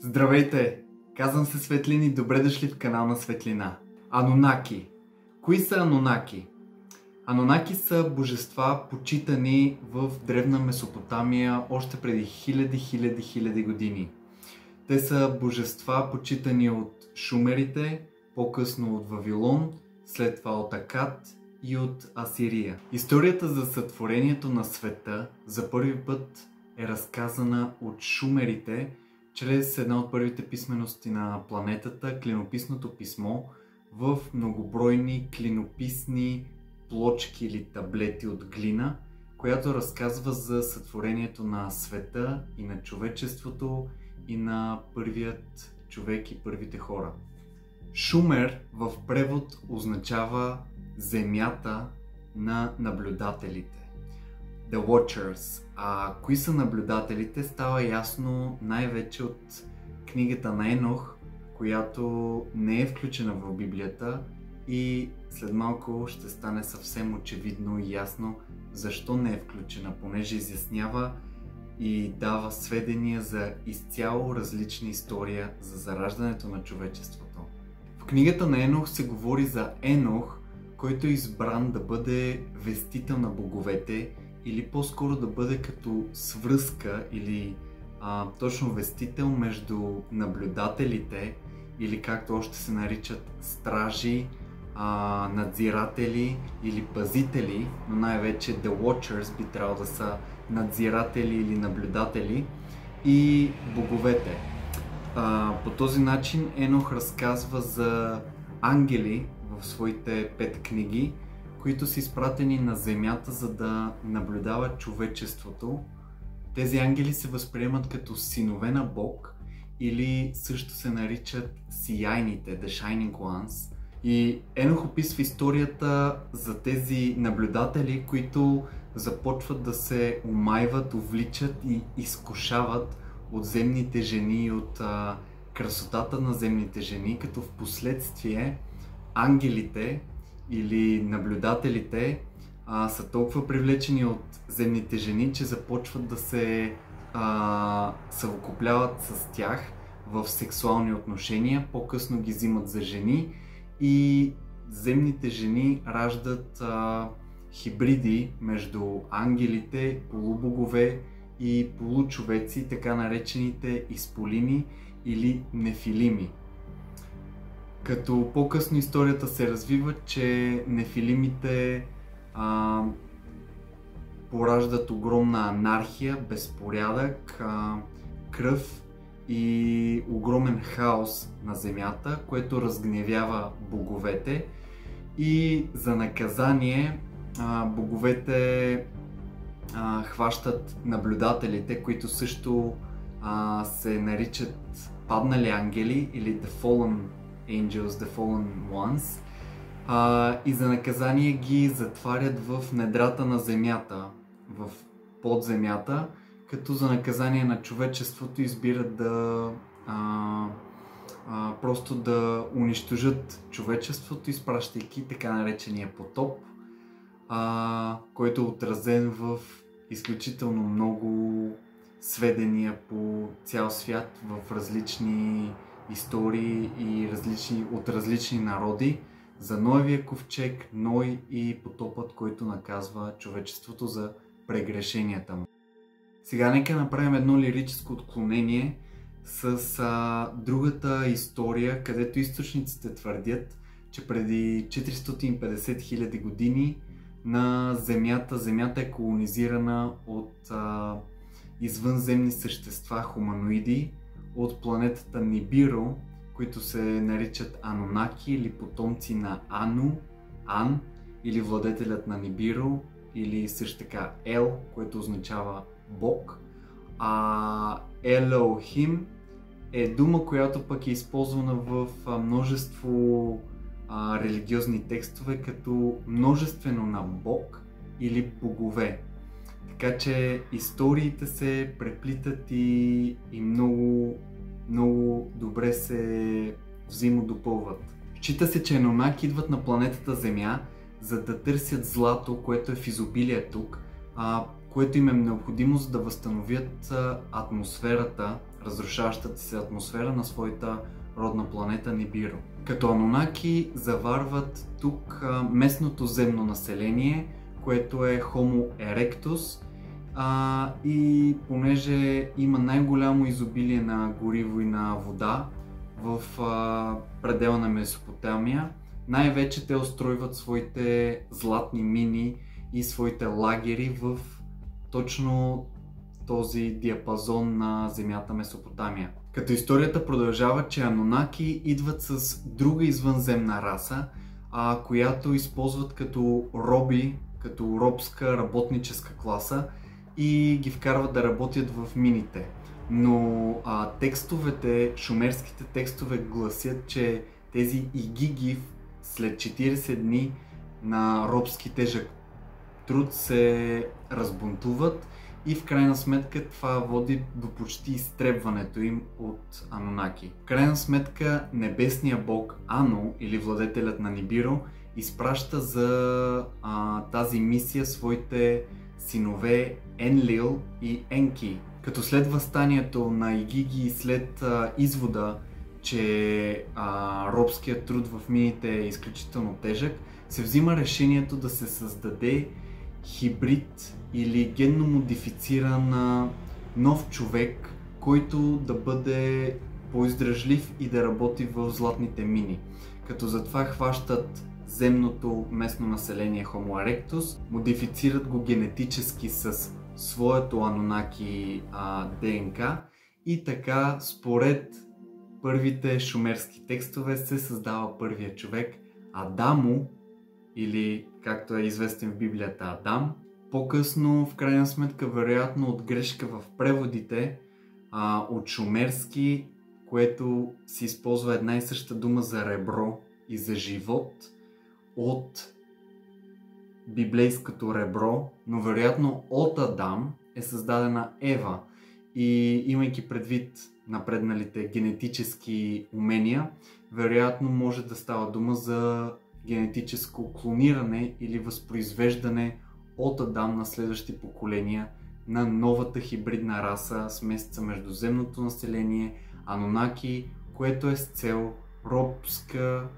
Здравейте! Казвам се Светлин и добре дошли в канал на Светлина. Анунаки. Кои са Анунаки? Анунаки са божества, почитани в древна Месопотамия още преди хиляди години. Те са божества, почитани от шумерите, по-късно от Вавилон, след това от Акад и от Асирия. Историята за сътворението на света за първи път е разказана от шумерите чрез една от първите писмености на планетата, клинописното писмо, в многобройни клинописни плочки или таблети от глина, която разказва за сътворението на света и на човечеството и на първият човек и първите хора. Шумер в превод означава земята на наблюдателите. The Watchers. А кои са наблюдателите става ясно най-вече от книгата на Енох, която не е включена в Библията, и след малко ще стане съвсем очевидно и ясно защо не е включена, понеже изяснява и дава сведения за изцяло различна история за зараждането на човечеството. В книгата на Енох се говори за Енох, който е избран да бъде вестител на боговете, или по-скоро да бъде като свръзка или точно вестител между наблюдателите, или както още се наричат стражи, надзиратели или пазители, но най-вече The Watchers би трябвало да са надзиратели или наблюдатели, и боговете. По този начин Енох разказва за ангели в своите 5 книги, които са изпратени на земята, за да наблюдават човечеството. Тези ангели се възприемат като синове на Бог, или също се наричат сияйните, The Shining Ones. И Енох описва историята за тези наблюдатели, които започват да се омайват, увличат и изкушават от земните жени и от красотата на земните жени, като в последствие ангелите или наблюдателите са толкова привлечени от земните жени, че започват да се съвокупляват с тях в сексуални отношения, по-късно ги взимат за жени и земните жени раждат хибриди между ангелите, полубогове и получовеци, така наречените изполими или нефилими. Като по-късно историята се развива, че нефилимите пораждат огромна анархия, безпорядък, кръв и огромен хаос на земята, което разгневява боговете, и за наказание боговете хващат наблюдателите, които също се наричат паднали ангели или The Fallen Angels, The Fallen Ones, и за наказание ги затварят в недрата на земята, в подземята, като за наказание на човечеството избират да просто да унищожат човечеството, изпращайки така наречения потоп, който е отразен в изключително много сведения по цял свят в различни истории и от различни народи за Ноевия ковчег, Ной и потопът, който наказва човечеството за прегрешенията му. Сега нека направим едно лирическо отклонение с другата история, където източниците твърдят, че преди 450 000 години на Земята е колонизирана от извънземни същества, хуманоиди, от планетата Нибиро, които се наричат Анунаки или потомци на Ан, или владетелят на Нибиро, или също така Ел, което означава Бог. Елохим е дума, която пък е използвана в множество религиозни текстове като множествено на Бог или богове. Така че историите се преплитат и много добре се взаимодопълват. Счита се, че Анунаки идват на планетата Земя, за да търсят злато, което е в изобилие тук, което им е необходимо, за да възстановят атмосферата, разрушаващата се атмосфера на своята родна планета Нибиро. Като Анунаки заварват тук местното земно население, което е Homo erectus, и понеже има най-голямо изобилие на гориво и на вода в предела на Месопотамия, най-вече те устройват своите златни мини и своите лагери в точно този диапазон на земята Месопотамия. Като историята продължава, че Анунаки идват с друга извънземна раса, която използват като роби, като робска работническа класа и ги вкарват да работят в мините. Но текстовете, шумерските текстове гласят, че тези игиги след 40 дни на робски тежък труд се разбунтуват и в крайна сметка това води до почти изтребването им от Анунаки. В крайна сметка небесният бог Ано, или владетелят на Нибиро, изпраща за тази мисия своите синове Енлил и Енки. Като след възстанието на Игиги и след извода, че робският труд в мините е изключително тежък, се взима решението да се създаде хибрид или генно модифициран нов човек, който да бъде по-издръжлив и да работи в златните мини. Като затова хващат земното местно население Homo erectus, модифицират го генетически с своето Анунаки ДНК и така според първите шумерски текстове се създава първият човек Адаму, или както е известен в Библията Адам. По-късно, в крайна сметка, вероятно от грешка в преводите от шумерски, което се използва една и съща дума за ребро и за живот от библейското ребро, но вероятно от Адам е създадена Ева. И имайки предвид напредналите генетически умения, вероятно може да става дума за генетическо клониране или възпроизвеждане от Адам на следващи поколения на новата хибридна раса, смесица между земното население, Анунаки, което е с цел робска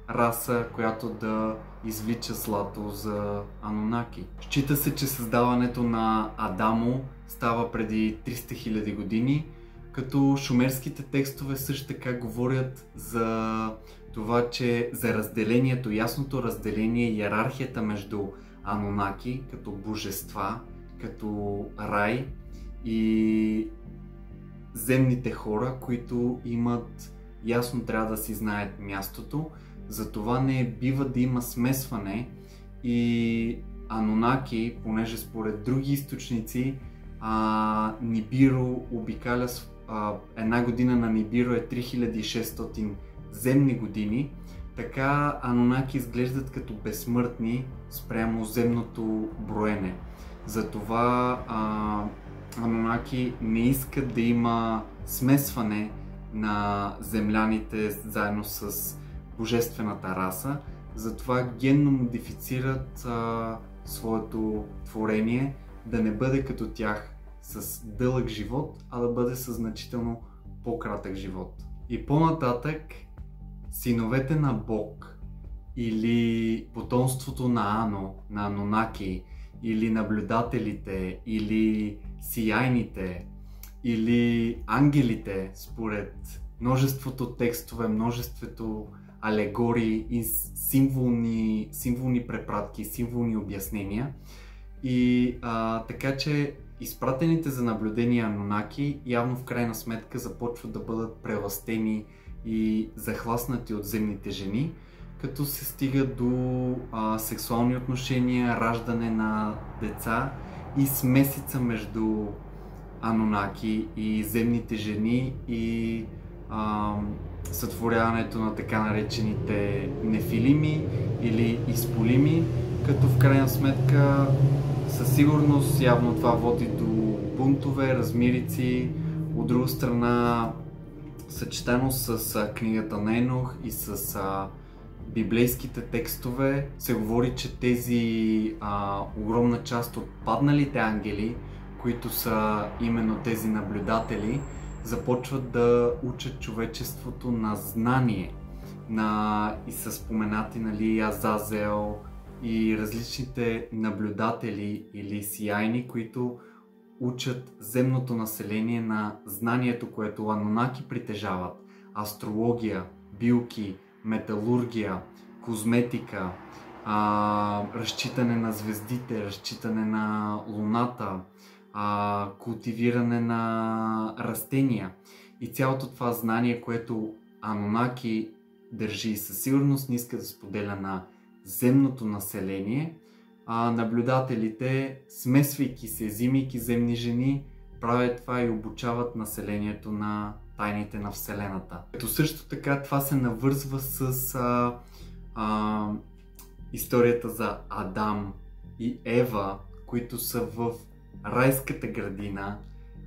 раса, която да извлича злато за Анунаки. Счита се, че създаването на Адамо става преди 300 000 години, като шумерските текстове също така говорят за това, че за разделението, ясното разделение, иерархията между Анунаки като божества, като рай и земните хора, които имат ясно трябва да си знаят мястото. Затова не бива да има смесване и Анунаки, понеже според други източници Нибиро обикаля, една година на Нибиро е 3600 земни години, така Анунаки изглеждат като безсмъртни спрямо земното броене. Затова Анунаки не искат да има смесване на земляните заедно с божествената раса, затова генно модифицират своето творение да не бъде като тях с дълъг живот, а да бъде със значително по-кратък живот. И по-нататък синовете на Бог или потомството на Ано, на Анунаки, или наблюдателите, или сияйните, или ангелите, според множеството текстове, множеството алегории и символни препратки, символни обяснения. И така че изпратените за наблюдение Анунаки явно в крайна сметка започват да бъдат прелъстени и захласнати от земните жени, като се стига до сексуални отношения, раждане на деца и смесица между Анунаки и земните жени и сътворяването на така наречените нефилими или изполими, като в крайна сметка със сигурност явно това води до бунтове, размирици. От друга страна, съчетано с книгата на Енох и с библейските текстове се говори, че тези огромна част от падналите ангели, които са именно тези наблюдатели, започват да учат човечеството на знание, и са споменати, нали, Азазел и различните наблюдатели или сияйни, които учат земното население на знанието, което Анунаки притежават. Астрология, билки, металургия, козметика, разчитане на звездите, разчитане на луната, култивиране на растения. И цялото това знание, което Анунаки държи и със сигурност не иска да споделя на земното население, наблюдателите, смесвайки се, взимайки земни жени, правят това и обучават населението на тайните на Вселената. Като също така това се навързва с историята за Адам и Ева, които са в райската градина,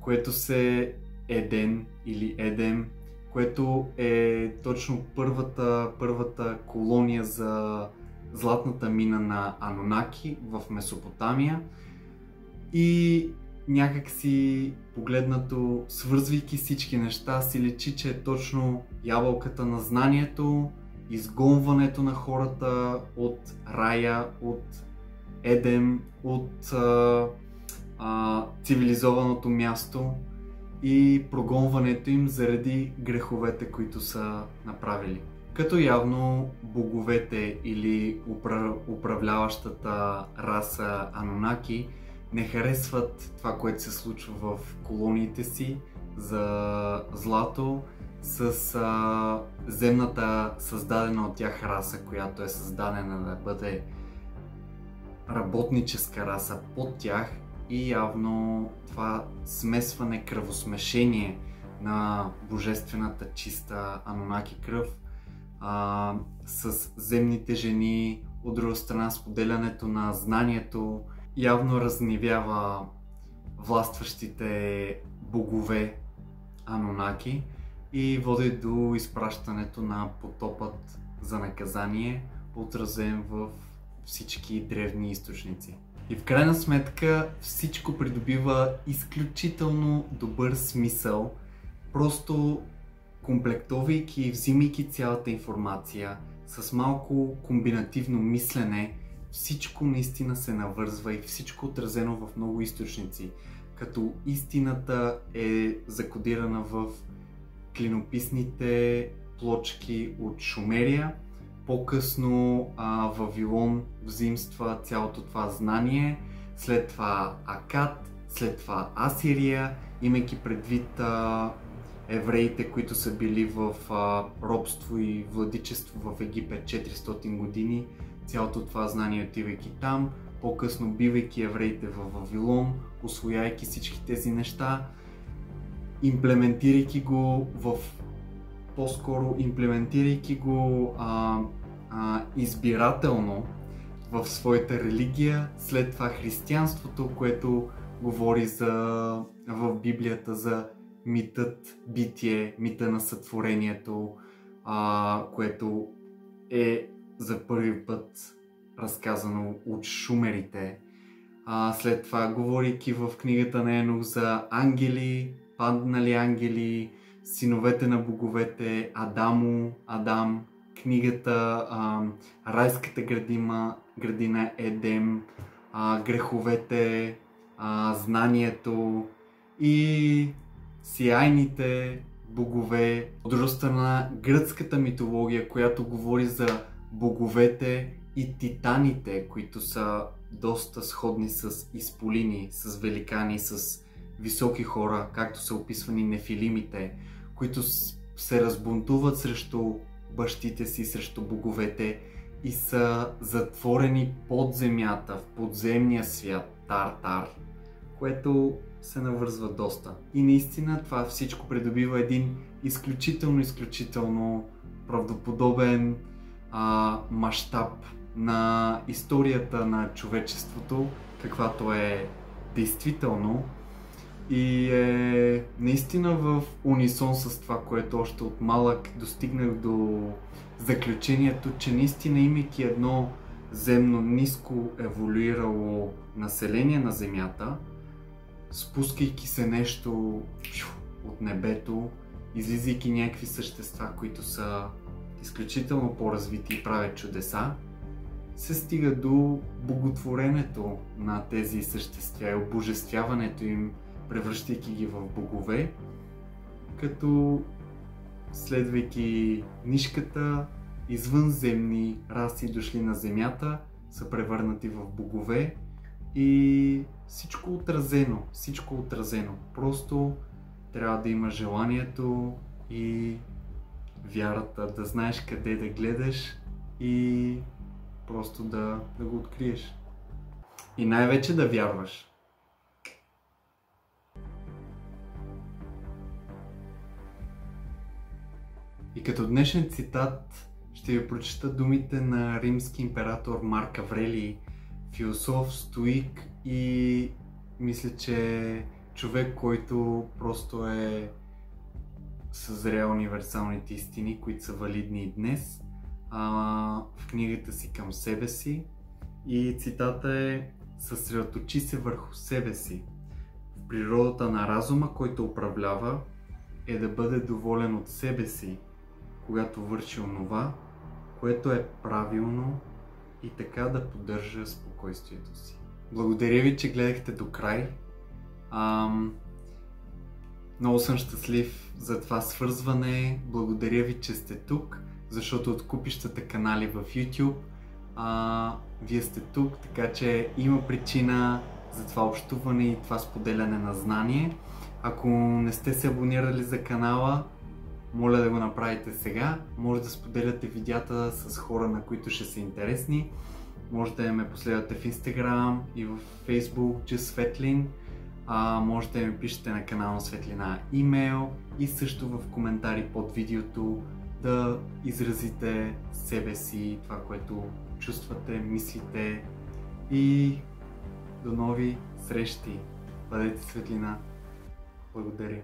което се Еден или Едем, което е точно първата колония за златната мина на Анунаки в Месопотамия. И някак си погледнато, свързвайки всички неща, си личи, че е точно ябълката на знанието, изгонването на хората от рая, от Едем, от цивилизованото място и прогонването им заради греховете, които са направили. Като явно боговете или управляващата раса Анунаки не харесват това, което се случва в колониите си за злато с земната създадена от тях раса, която е създадена да бъде работническа раса под тях, и явно това смесване, кръвосмешение на божествената чиста Анунаки кръв с земните жени, от друга страна споделянето на знанието, явно разгневява властващите богове Анунаки и води до изпращането на потопът за наказание, отразен в всички древни източници. И в крайна сметка всичко придобива изключително добър смисъл, просто комплектовайки и взимайки цялата информация с малко комбинативно мислене, всичко наистина се навързва и всичко отразено в много източници, като истината е закодирана в клинописните плочки от Шумерия. По-късно Вавилон взимства цялото това знание, след това Акад, след това Асирия, имайки предвид евреите, които са били в робство и владичество в Египет 400 години, цялото това знание отивайки там, по-късно бивайки евреите в Вавилон, усвояйки всички тези неща, имплементирайки го избирателно в своята религия, след това християнството, което говори в Библията за митът битие, мита на сътворението, което е за първи път разказано от шумерите. След това, говорейки в книгата на Енох за ангели, паднали ангели, синовете на боговете, Адам, книгата Райската градина Едем, греховете, знанието и сияйните богове. От друга страна, гръцката митология, която говори за боговете и титаните, които са доста сходни с изполини, с великани, с високи хора, както са описвани нефилимите, които се разбунтуват срещу бащите си, срещу боговете и са затворени под земята, в подземния свят, Тартар, което се навързва доста. И наистина това всичко придобива един изключително правдоподобен мащаб на историята на човечеството, каквато е действително, и е наистина в унисон с това, което още от малък достигнах до заключението, че наистина, имайки едно земно ниско еволюирало население на Земята, спускайки се нещо от от небето, излизайки някакви същества, които са изключително по-развити и правят чудеса, се стига до боготворенето на тези същества и обожествяването им, превръщайки ги в богове, като следвайки нишката, извънземни раси дошли на земята, са превърнати в богове и всичко отразено. Просто трябва да има желанието и вярата, да знаеш къде да гледаш и просто да го откриеш. И най-вече да вярваш. И като днешен цитат ще ви прочета думите на римски император Марк Аврелий, философ, стоик и мисля, че човек, който просто е съзрял универсалните истини, които са валидни и днес, в книгата си "Към себе си", и цитата е: "Съсредоточи се върху себе си. В природата на разума, който управлява, е да бъде доволен от себе си, когато върши онова, което е правилно, и така да поддържа спокойствието си." Благодаря ви, че гледахте до край. Много съм щастлив за това свързване. Благодаря ви, че сте тук, защото от купищата канали в YouTube вие сте тук, така че има причина за това общуване и това споделяне на знание. Ако не сте се абонирали за канала, моля да го направите сега. Може да споделяте видеята с хора, на които ще са интересни. Може да ме последвате в Instagram и в Facebook, Just Светлин. Може да ми пишете на канала на Светлина имейл и също в коментари под видеото да изразите себе си, това, което чувствате, мислите, и до нови срещи. Бъдете светлина. Благодаря.